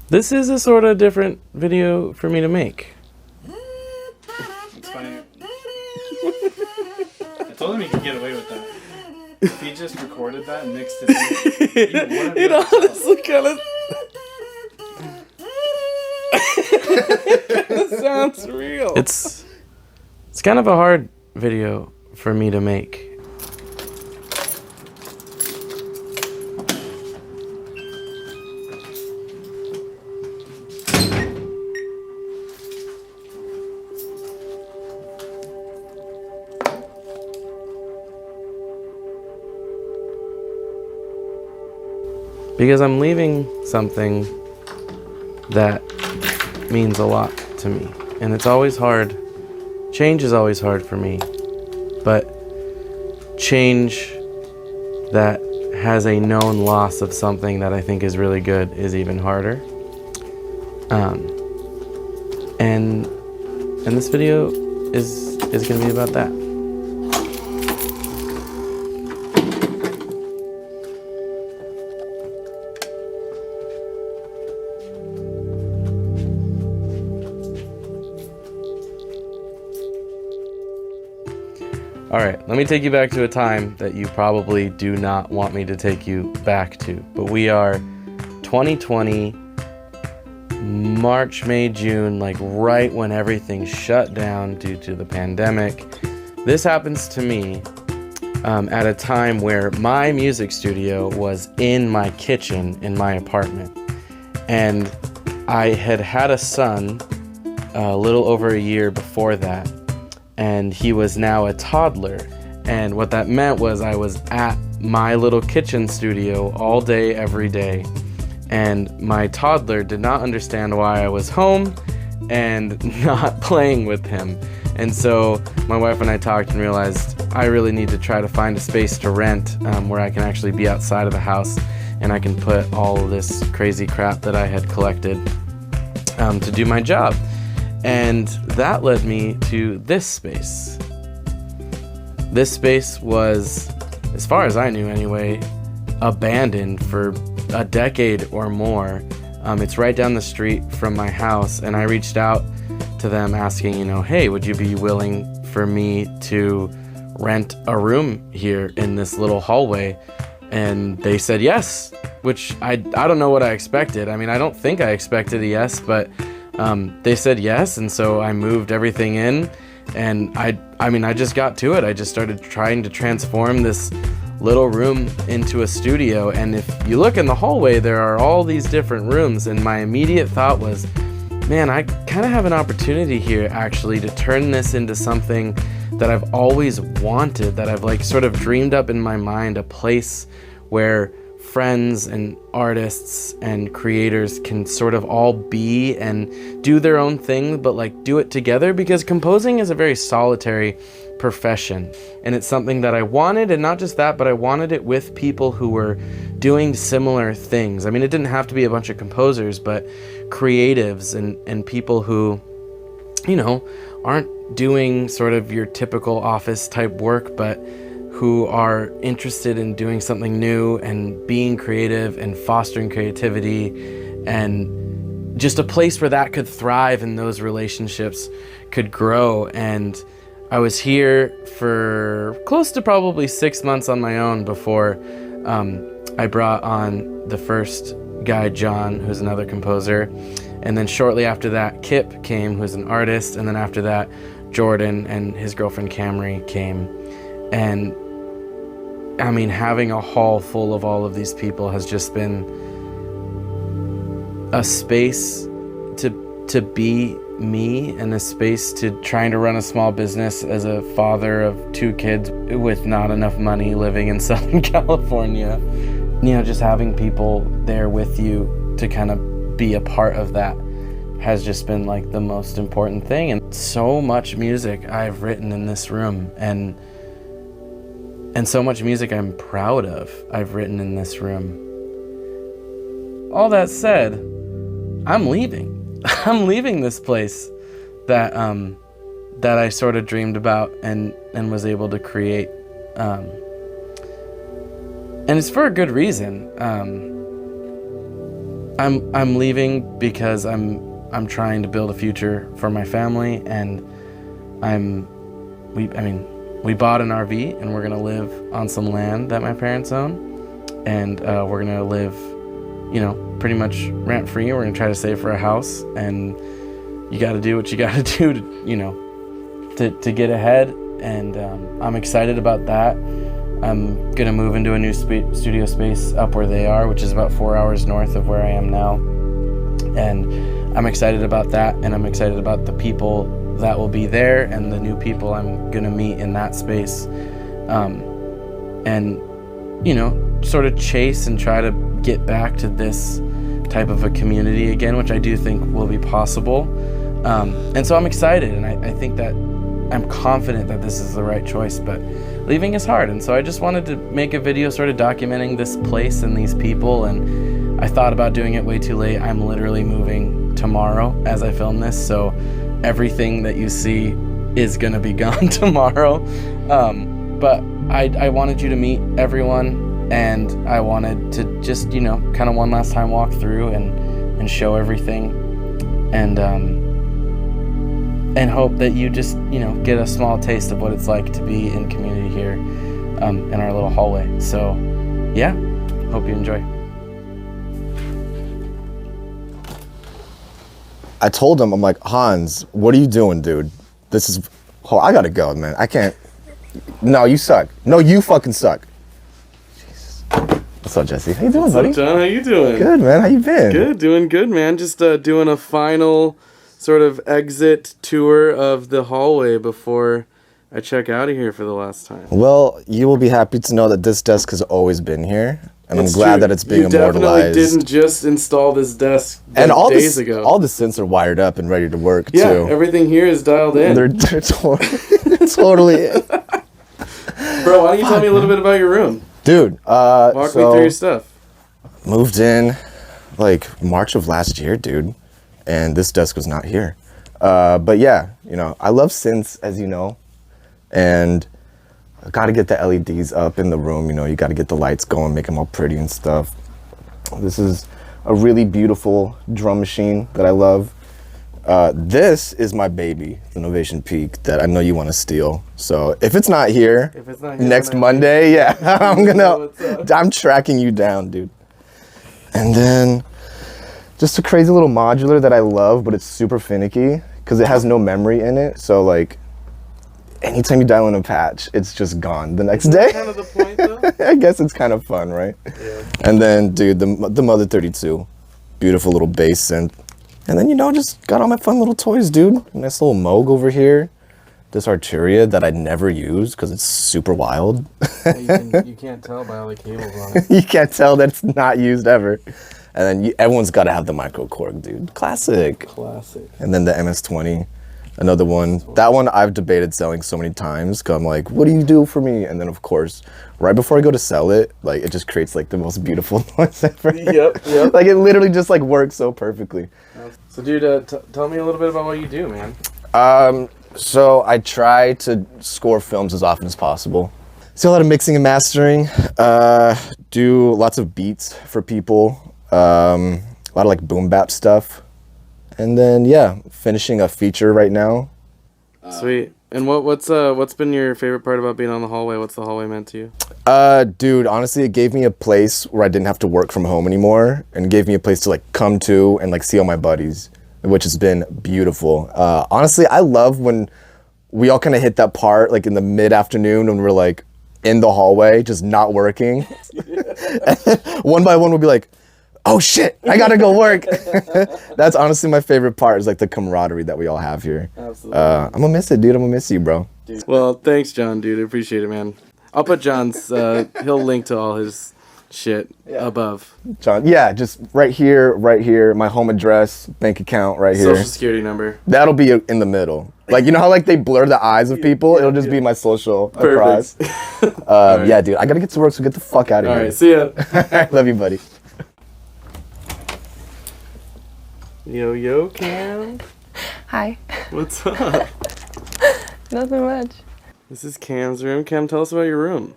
This is a sort of different video for me to make. It's funny. I told him he could get away with that. If he just recorded that and mixed it in, It honestly kind of sounds real. It's kind of a hard video for me to make. Because I'm leaving something that means a lot to me. And it's always hard. Change is always hard for me. But change that has a known loss of something that I think is really good is even harder. And this video is going to be about that. All right, let me take you back to a time that you probably do not want me to take you back to. But we are 2020, March, May, June, like right when everything shut down due to the pandemic. This happens to me at a time where my music studio was in my kitchen in my apartment. And I had a son a little over a year before that. And he was now a toddler. And what that meant was I was at my little kitchen studio all day, every day. And my toddler did not understand why I was home and not playing with him. And so my wife and I talked and realized I really need to try to find a space to rent where I can actually be outside of the house and I can put all of this crazy crap that I had collected to do my job. And that led me to this space. This space was, as far as I knew anyway, abandoned for a decade or more. It's right down the street from my house, and I reached out to them asking, hey, would you be willing for me to rent a room here in this little hallway? And they said yes, which I don't know what I expected. I mean, I don't think I expected a yes, but they said yes, and so I moved everything in, and I just got to it. I just started trying to transform this little room into a studio, and if you look in the hallway, there are all these different rooms, and my immediate thought was, man, I kind of have an opportunity here actually to turn this into something that I've always wanted, that I've sort of dreamed up in my mind, a place where friends and artists and creators can sort of all be and do their own thing, but do it together, because composing is a very solitary profession, and it's something that I wanted. And not just that, but I wanted it with people who were doing similar things. I mean, it didn't have to be a bunch of composers, but creatives and people who aren't doing sort of your typical office type work, but who are interested in doing something new and being creative and fostering creativity, and just a place where that could thrive and those relationships could grow. And I was here for close to probably 6 months on my own before I brought on the first guy, John, who's another composer. And then shortly after that, Kip came, who's an artist. And then after that, Jordan and his girlfriend Camrie came. And I mean, having a hall full of all of these people has just been a space to be me, and a space to trying to run a small business as a father of 2 kids with not enough money living in Southern California. Just having people there with you to kind of be a part of that has just been the most important thing. And so much music I've written in this room, and so much music I'm proud of I've written in this room. All that said, I'm leaving. I'm leaving this place that I sort of dreamed about and was able to create. And it's for a good reason. I'm leaving because I'm trying to build a future for my family, and we bought an RV and we're gonna live on some land that my parents own, and we're gonna live, you know, pretty much rent free. We're gonna try to save for a house, and you got to do what you got to do to, you know, to get ahead. And I'm excited about that. I'm gonna move into a new studio space up where they are, which is about 4 hours north of where I am now, and I'm excited about that, and I'm excited about the people that will be there and the new people I'm gonna meet in that space, and, you know, sort of chase and try to get back to this type of a community again, which I do think will be possible. And so I'm excited, and I think that I'm confident that this is the right choice, but leaving is hard. And so I just wanted to make a video sort of documenting this place and these people, and I thought about doing it way too late. I'm literally moving tomorrow as I film this, so everything that you see is gonna be gone tomorrow. But I wanted you to meet everyone, and I wanted to just, you know, kind of one last time walk through and show everything, and hope that you just, you know, get a small taste of what it's like to be in community here in our little hallway. So yeah, hope you enjoy. I told him, I'm like, Hans, what are you doing, dude? This is, oh, I gotta go, man. I can't. No, you suck. No, you fucking suck. Jesus. What's up, Jesse? How you doing, buddy? What's up, John? How you doing? Good, man. How you been? Good, doing good, man. Just doing a final sort of exit tour of the hallway before I check out of here for the last time. Well, you will be happy to know that this desk has always been here, and I'm glad that it's being immortalized. You definitely didn't just install this desk and all days ago. All the synths are wired up and ready to work, too. Yeah, everything here is dialed in. They're totally in. Bro, why don't you tell me a little bit about your room? Dude, Walk me through your stuff. Moved in like March of last year, dude, and this desk was not here. But yeah, you know, I love synths, as you know, and I gotta get the LEDs up in the room. You know, you gotta get the lights going, make them all pretty and stuff. This is a really beautiful drum machine that I love. This is my baby, the Novation Peak, that I know you want to steal. So if it's not here, next Monday, yeah, I'm tracking you down, dude. And then just a crazy little modular that I love, but it's super finicky because it has no memory in it. So like, anytime you dial in a patch, it's just gone the next day. Kind of the point, though. I guess it's kind of fun, right? Yeah. And then, dude, the Mother 32, beautiful little bass synth. And then, you know, just got all my fun little toys, dude. Nice little Moog over here. This Arturia that I never use because it's super wild. You can't tell by all the cables on it. You can't tell that it's not used ever. And then everyone's got to have the Micro Korg, dude. Classic. Classic. And then the MS-20, another one. That one I've debated selling so many times because I'm like, what do you do for me? And then, of course, right before I go to sell it, like, it just creates, like, the most beautiful noise ever. Yep. Like, it literally just, like, works so perfectly. So, dude, tell me a little bit about what you do, man. So I try to score films as often as possible. So a lot of mixing and mastering. Do lots of beats for people. A lot of like boom bap stuff. And then yeah, finishing a feature right now. Sweet. And what's been your favorite part about being on the hallway? What's the hallway meant to you? Dude, honestly, it gave me a place where I didn't have to work from home anymore, and gave me a place to like come to and like see all my buddies, which has been beautiful. Honestly, I love when we all kind of hit that part like in the mid-afternoon when we're like in the hallway, just not working. And then one by one we'll be like, oh shit, I gotta go work. That's honestly my favorite part, is like the camaraderie that we all have here. Absolutely. I'm gonna miss it, dude. I'm gonna miss you, bro. Well, thanks, John, dude. I appreciate it, man. I'll put John's, he'll link to all his shit above. John, yeah, just right here, my home address, bank account right here. Social security number. That'll be in the middle. Like, you know how like they blur the eyes of people? It'll just be my social across. Right. Yeah, dude, I gotta get to work, so get the fuck out of here. All right, see ya. Love you, buddy. Yo, Cam. Hi. What's up? Nothing much. This is Cam's room. Cam, tell us about your room.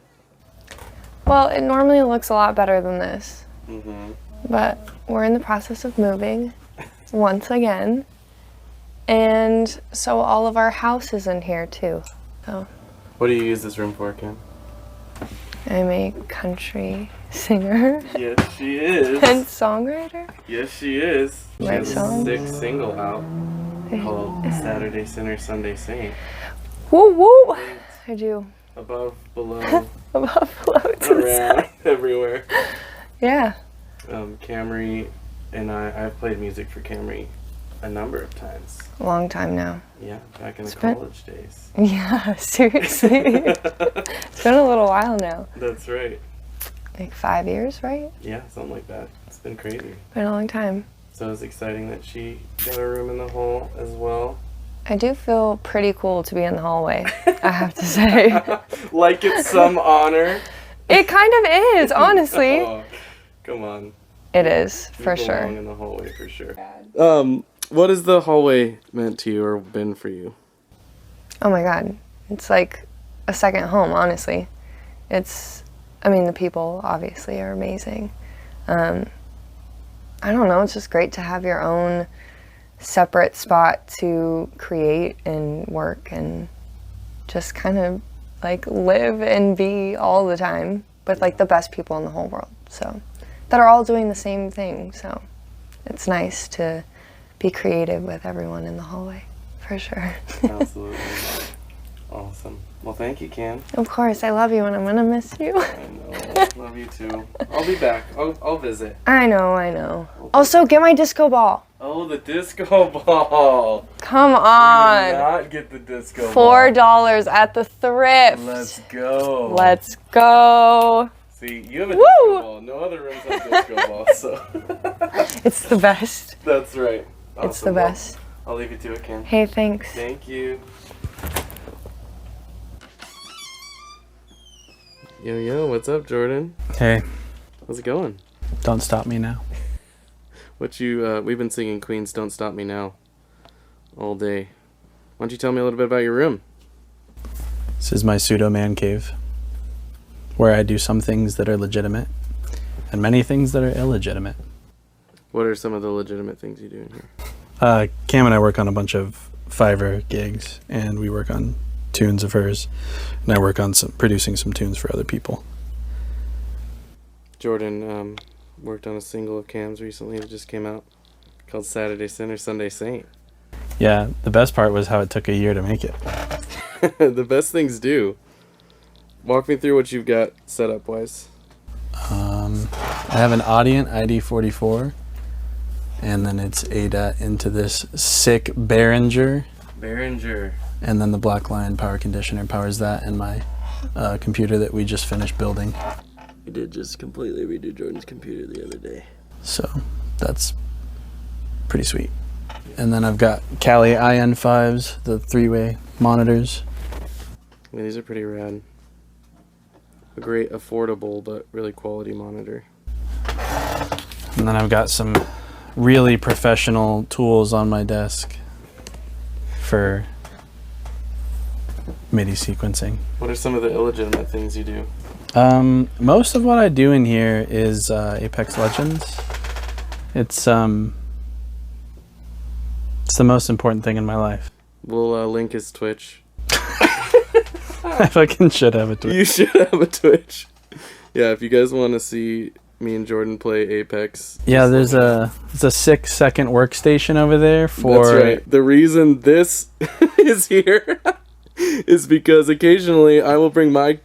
Well, it normally looks a lot better than this. but we're in the process of moving once again. And so all of our house is in here too. So What do you use this room for, Kim? I'm a country singer Yes, she is. and songwriter. Yes, she is. She Write has a songs. sick single out called Saturday Sinner, Sunday Saint. Woo woo! I do. Above, below, Above, below, to the around, side. everywhere. Yeah. Camrie and I've played music for Camrie a number of times. A long time now. Yeah, back in the been- college days. Yeah, seriously. It's been a little while now. That's right. Like 5 years, right? Yeah, something like that. It's been crazy. Been a long time. So it's exciting that she got a room in the hall as well. I do feel pretty cool to be in the hallway, I have to say. Like it's some honor. It kind of is, honestly. Oh, come on. It is, You for belong sure. in the hallway for sure. What has the hallway meant to you or been for you? Oh my God. It's like a second home, honestly. The people obviously are amazing. I don't know, it's just great to have your own separate spot to create and work and just kind of like live and be all the time with like the best people in the whole world. So that are all doing the same thing. So it's nice to be creative with everyone in the hallway, for sure. Absolutely. Awesome. Well, thank you, Cam. Of course, I love you and I'm gonna miss you. I know. Love you too. I'll be back. I'll visit. I know. Also, get my disco ball. Oh, the disco ball. Come We did on. not get the disco ball. $4 at the thrift. Let's go. Let's go. See, you have a Woo! disco ball. No other rooms have disco balls, so. It's the best. That's right. It's the Awesome. Well, best. I'll leave you to it, Cam. Hey, thanks. Thank you. Yo, what's up, Jordan? Hey, How's it going? don't stop me now. We've been singing Queen's Don't Stop Me Now all day. Why don't you tell me a little bit about your room? This is my pseudo man cave, where I do some things that are legitimate and many things that are illegitimate. What are some of the legitimate things you do in here? Cam and I work on a bunch of Fiverr gigs, and we work on tunes of hers, and I work on producing some tunes for other people. Jordan worked on a single of Cam's recently that just came out called Saturday Sinner, Sunday Saint. Yeah, the best part was how it took a year to make it. The best things do. Walk me through what you've got set up wise. I have an Audient ID44, and then it's ADAT into this sick Behringer, and then the Black Lion power conditioner powers that, and my computer that we just finished building. We did just completely redo Jordan's computer the other day. So that's pretty sweet. And then I've got Kali IN5s, the 3-way monitors. I mean, these are pretty rad. A great, affordable, but really quality monitor. And then I've got some really professional tools on my desk for MIDI sequencing. What are some of the illegitimate things you do? Most of what I do in here is Apex Legends. It's the most important thing in my life. We'll link his Twitch. I fucking should have a Twitch. You should have a Twitch. Yeah, if you guys want to see me and Jordan play Apex. Yeah, there's a sick second workstation over there for. That's right. The reason this is here is because occasionally I will bring my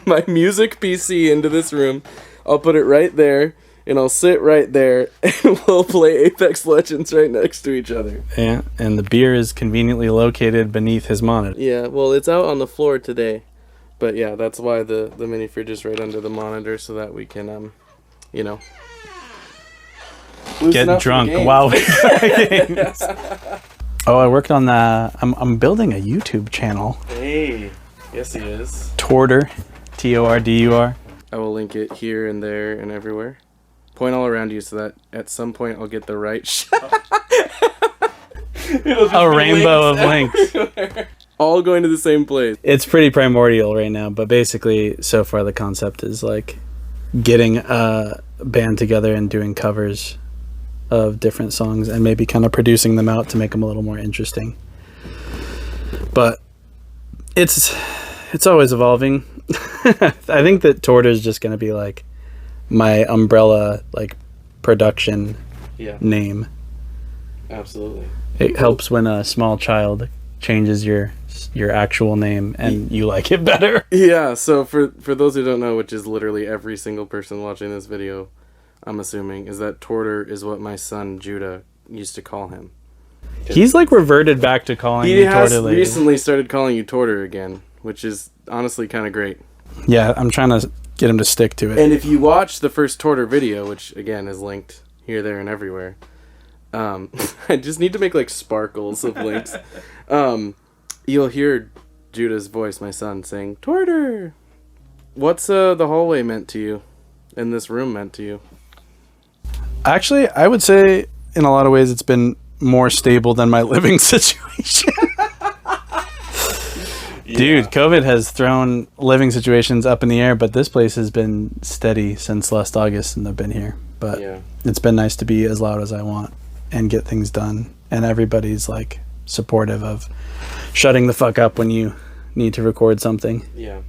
my music PC into this room. I'll put it right there, and I'll sit right there, and we'll play Apex Legends right next to each other. Yeah, and the beer is conveniently located beneath his monitor. Yeah, well, it's out on the floor today. But yeah, that's why the mini fridge is right under the monitor, so that we can, loosen Get up for drunk the game. while we play games. Oh, I worked on the. I'm building a YouTube channel. Hey, yes he is. Tordur, Tordur. I will link it here and there and everywhere. Point all around you so that at some point I'll get the right shot. A rainbow of links. All going to the same place. It's pretty primordial right now, but basically, so far the concept is like getting band together and doing covers of different songs and maybe kind of producing them out to make them a little more interesting. But it's always evolving. I think that Torter is just going to be like my umbrella like production name. Absolutely. It helps when a small child changes your actual name and you like it better. Yeah, so for those who don't know, which is literally every single person watching this video, I'm assuming, is that Torter is what my son Judah used to call him. He's like reverted back to calling you Torter lately. He has recently started calling you Torter again, which is honestly kind of great. Yeah, I'm trying to get him to stick to it. And if you watch the first Torter video, which again is linked here, there, and everywhere, I just need to make like sparkles of links. You'll hear Judah's voice, my son, saying, Torter! What's the hallway meant to you? And this room meant to you? Actually, I would say in a lot of ways it's been more stable than my living situation. Dude, COVID has thrown living situations up in the air, but this place has been steady since last August and I've been here. But it's been nice to be as loud as I want and get things done. And everybody's like supportive of shutting the fuck up when you need to record something. Yeah.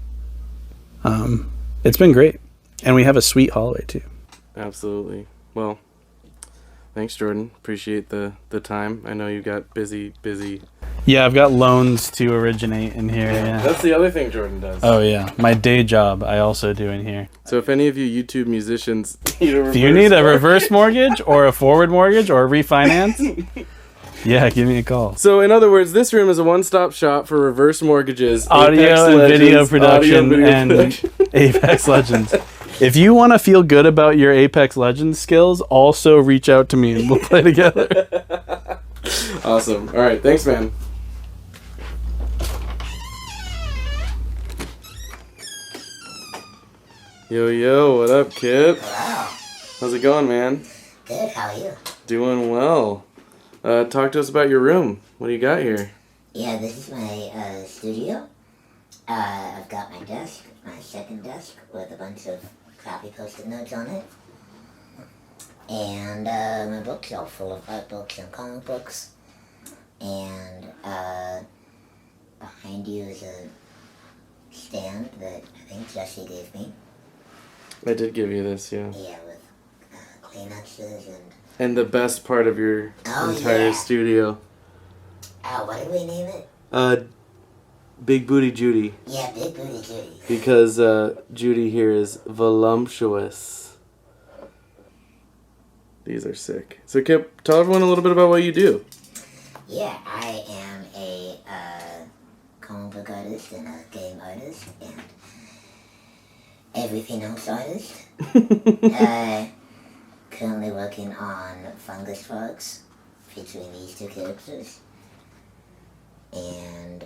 It's been great. And we have a sweet hallway too. Absolutely. Well, thanks, Jordan. Appreciate the time. I know you got busy. Yeah, I've got loans to originate in here. Yeah. That's the other thing Jordan does. Oh, yeah. My day job I also do in here. So if any of you YouTube musicians do you need a reverse mortgage or a forward mortgage or a refinance? Yeah, give me a call. So in other words, this room is a one-stop shop for reverse mortgages, audio and video production, and Apex Legends. If you want to feel good about your Apex Legends skills, also reach out to me and we'll play together. Awesome. All right. Thanks, man. Yo, what up, Kip? Wow. How's it going, man? Good, how are you? Doing well. Talk to us about your room. What do you got here? Yeah, this is my studio. I've got my desk, my second desk, with a bunch of crappy post-it notes on it. And my bookshelf full of art books and comic books. And behind you is a stand that I think Jesse gave me. I did give you this, yeah. Yeah, with Kleenexes and... And the best part of your entire studio. What did we name it? Big Booty Judy. Yeah, Big Booty Judy. Because Judy here is voluptuous. These are sick. So Kip, tell everyone a little bit about what you do. Yeah, I am a comic book artist and a game artist and everything else artist. Currently working on Fungus Frogs, featuring these two characters. And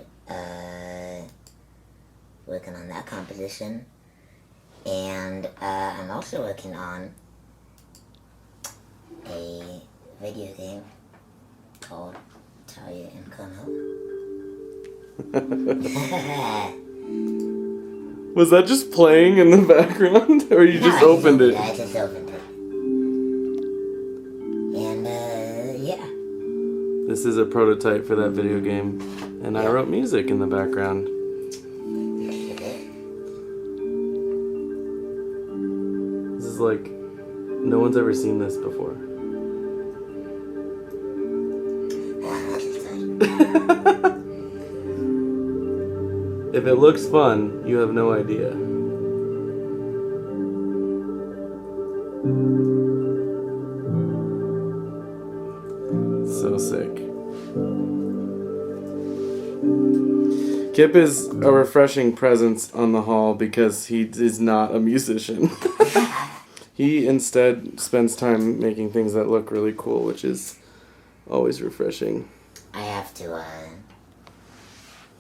working on that composition. And I'm also working on a video game called Talia and Kono. Was that just playing in the background, or you just opened it? I just opened it. And, yeah. This is a prototype for that video game, and I wrote music in the background. This is like, no one's ever seen this before. If it looks fun, you have no idea. So sick. Kip is a refreshing presence on the hall because he is not a musician. He instead spends time making things that look really cool, which is always refreshing. I have to,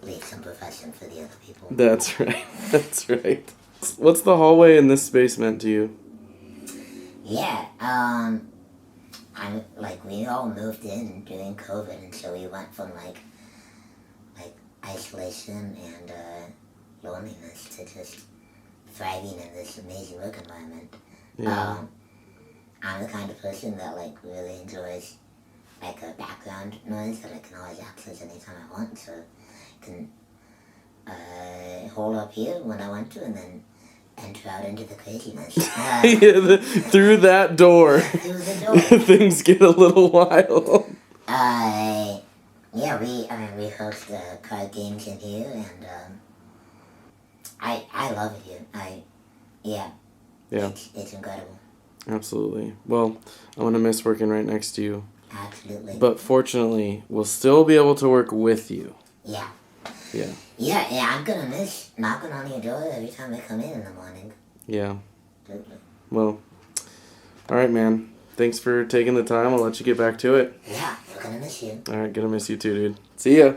leave some profession for the other people. That's right. That's right. What's the hallway in this space meant to you? Yeah, we all moved in during COVID, and so we went from, like isolation and, loneliness to just thriving in this amazing work environment. Yeah. I'm the kind of person that like really enjoys like a background noise that I can always access anytime I want. So I can hole up here when I want to, and then enter out into the craziness. Through that door, Through the door. things get a little wild. Yeah, we host card games in here, and I love it here. Yeah. It's incredible. Absolutely. Well, I'm going to miss working right next to you. Absolutely. But fortunately, we'll still be able to work with you. Yeah. Yeah. Yeah, I'm gonna miss knocking on your door every time I come in the morning. Yeah. Absolutely. Well, all right, man. Thanks for taking the time. I'll let you get back to it. Yeah, we're gonna miss you. All right, gonna miss you too, dude. See ya.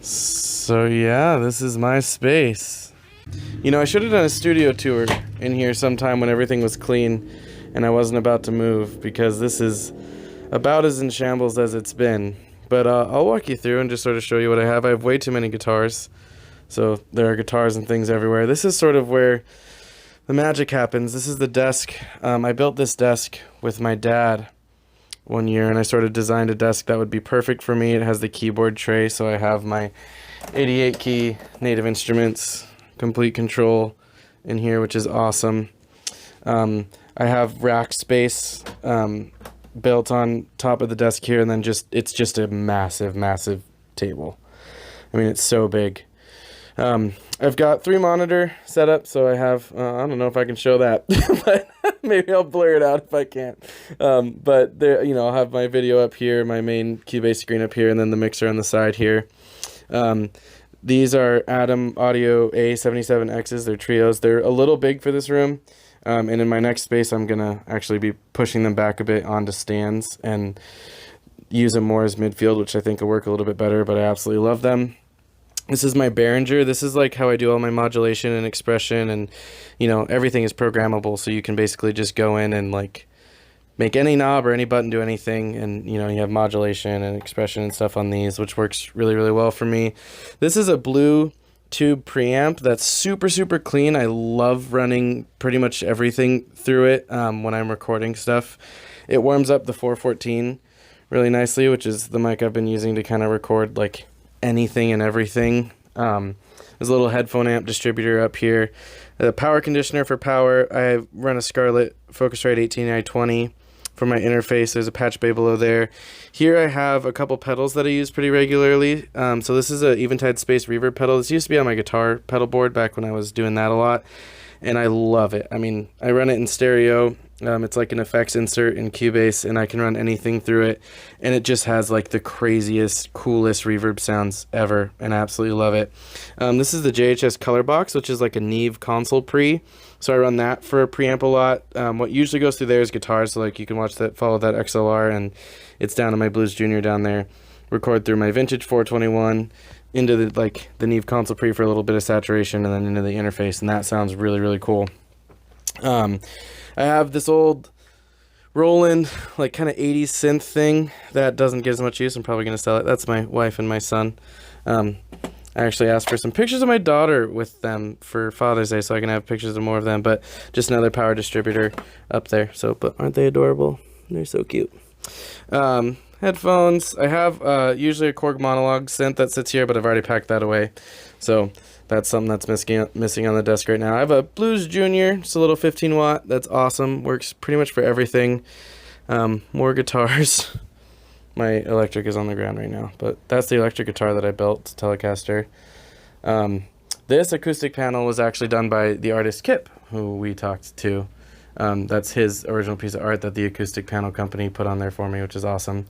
So yeah, this is my space. You know, I should have done a studio tour in here sometime when everything was clean and I wasn't about to move, because this is about as in shambles as it's been. But I'll walk you through and just sort of show you what I have. I have way too many guitars, so there are guitars and things everywhere. This is sort of where the magic happens. This is the desk. I built this desk with my dad one year, and I sort of designed a desk that would be perfect for me. It has the keyboard tray, so I have my 88 key Native Instruments complete control in here, which is awesome. I have rack space built on top of the desk here, and then it's just a massive table. I mean, it's so big. I've got 3 monitor set up, so I have, I don't know if I can show that, but maybe I'll blur it out if I can't. But there, you know, I'll have my video up here, my main Cubase screen up here, and then the mixer on the side here. These are Adam Audio A77Xs. They're trios. They're a little big for this room. And in my next space, I'm going to actually be pushing them back a bit onto stands and use them more as midfield, which I think will work a little bit better, but I absolutely love them. This is my Behringer. This is like how I do all my modulation and expression, and, you know, everything is programmable, so you can basically just go in and, like, make any knob or any button do anything, and, you know, you have modulation and expression and stuff on these, which works really, really well for me. This is a blue tube preamp that's super clean. I love running pretty much everything through it when I'm recording stuff. It warms up the 414 really nicely, which is the mic I've been using to kind of record like anything and everything. There's a little headphone amp distributor up here. The power conditioner for power, I run a Scarlett Focusrite 18i20 for my interface. There's a patch bay below there. Here I have a couple pedals that I use pretty regularly. So this is a Eventide Space reverb pedal. This used to be on my guitar pedal board back when I was doing that a lot, and I love it. I mean, I run it in stereo. It's like an effects insert in Cubase, and I can run anything through it, and it just has like the craziest, coolest reverb sounds ever, and I absolutely love it. This is the JHS Color Box, which is like a Neve console pre, so I run that for a preamp a lot. What usually goes through there is guitars, so like you can watch that, follow that XLR, and it's down to my Blues Junior down there. Record through my vintage 421 into the Neve console pre for a little bit of saturation, and then into the interface, and that sounds really cool. I have this old Roland, like kind of 80s synth thing that doesn't get as much use. I'm probably going to sell it. That's my wife and my son. I actually asked for some pictures of my daughter with them for Father's Day, so I can have pictures of more of them, but just another power distributor up there. So, but aren't they adorable? They're so cute. Headphones. I have usually a Korg Monologue synth that sits here, but I've already packed that away. So that's something that's missing on the desk right now. I have a Blues Junior. It's a little 15 watt. That's awesome. Works pretty much for everything. More guitars. My electric is on the ground right now, but that's the electric guitar that I built, Telecaster. This acoustic panel was actually done by the artist Kip, who we talked to. That's his original piece of art that the acoustic panel company put on there for me, which is awesome.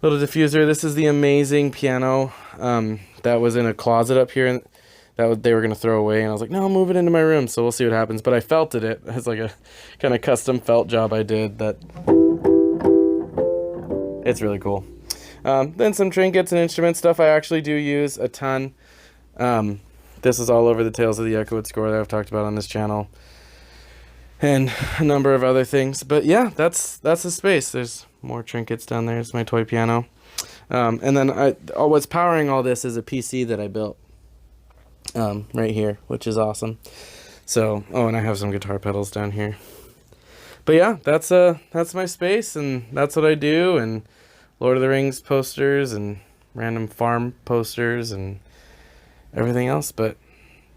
Little diffuser. This is the amazing piano that was in a closet up here, and they were going to throw away, and I was like, no, I'll move it into my room, so we'll see what happens. But I felted it. It's like a kind of custom felt job I did that it's really cool. Then some trinkets and instrument stuff I actually do use a ton. This is all over the Tales of the Echowood score that I've talked about on this channel, and a number of other things. But yeah, that's the space. There's more trinkets down there. It's my toy piano. And then what's powering all this is a PC that I built. right here, which is awesome. So, oh, and I have some guitar pedals down here. But yeah, that's my space, and that's what I do, and Lord of the Rings posters and random farm posters and everything else. But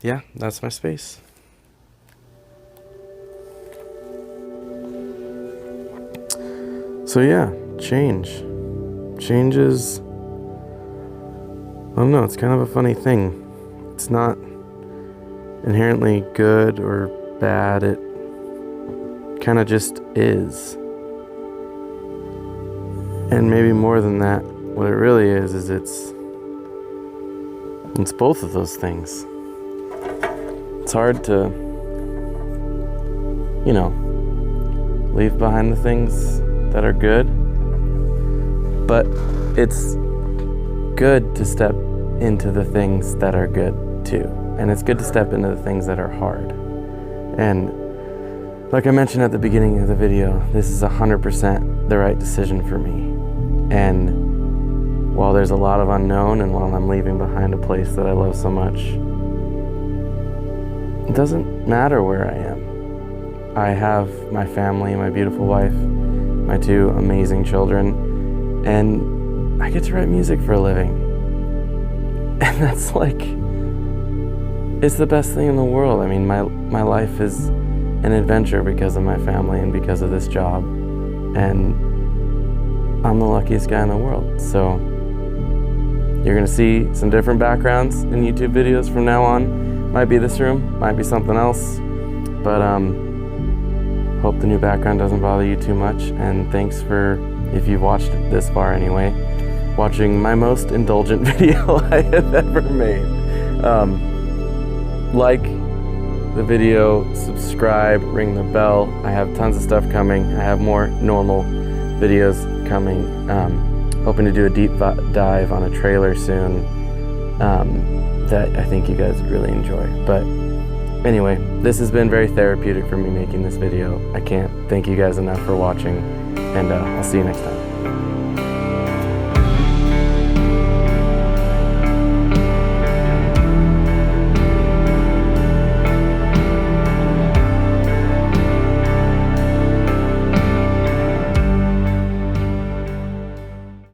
yeah, that's my space. So yeah, change is, I don't know, it's kind of a funny thing. It's not inherently good or bad. It kind of just is. And maybe more than that, what it really is it's both of those things. It's hard to, leave behind the things that are good, but it's good to step into the things that are good too. And it's good to step into the things that are hard. And like I mentioned at the beginning of the video, this is 100% the right decision for me. And while there's a lot of unknown, and while I'm leaving behind a place that I love so much, it doesn't matter where I am. I have my family, my beautiful wife, my 2 amazing children, and I get to write music for a living. And that's like, it's the best thing in the world. I mean, my life is an adventure because of my family and because of this job. And I'm the luckiest guy in the world. So you're gonna see some different backgrounds in YouTube videos from now on. Might be this room, might be something else. But hope the new background doesn't bother you too much. And thanks for, if you've watched it this far anyway, watching my most indulgent video I have ever made. Like the video, subscribe, ring the bell. I have tons of stuff coming. I have more normal videos coming. Hoping to do a deep dive on a trailer soon that I think you guys would really enjoy. But anyway, this has been very therapeutic for me making this video. I can't thank you guys enough for watching, and I'll see you next time.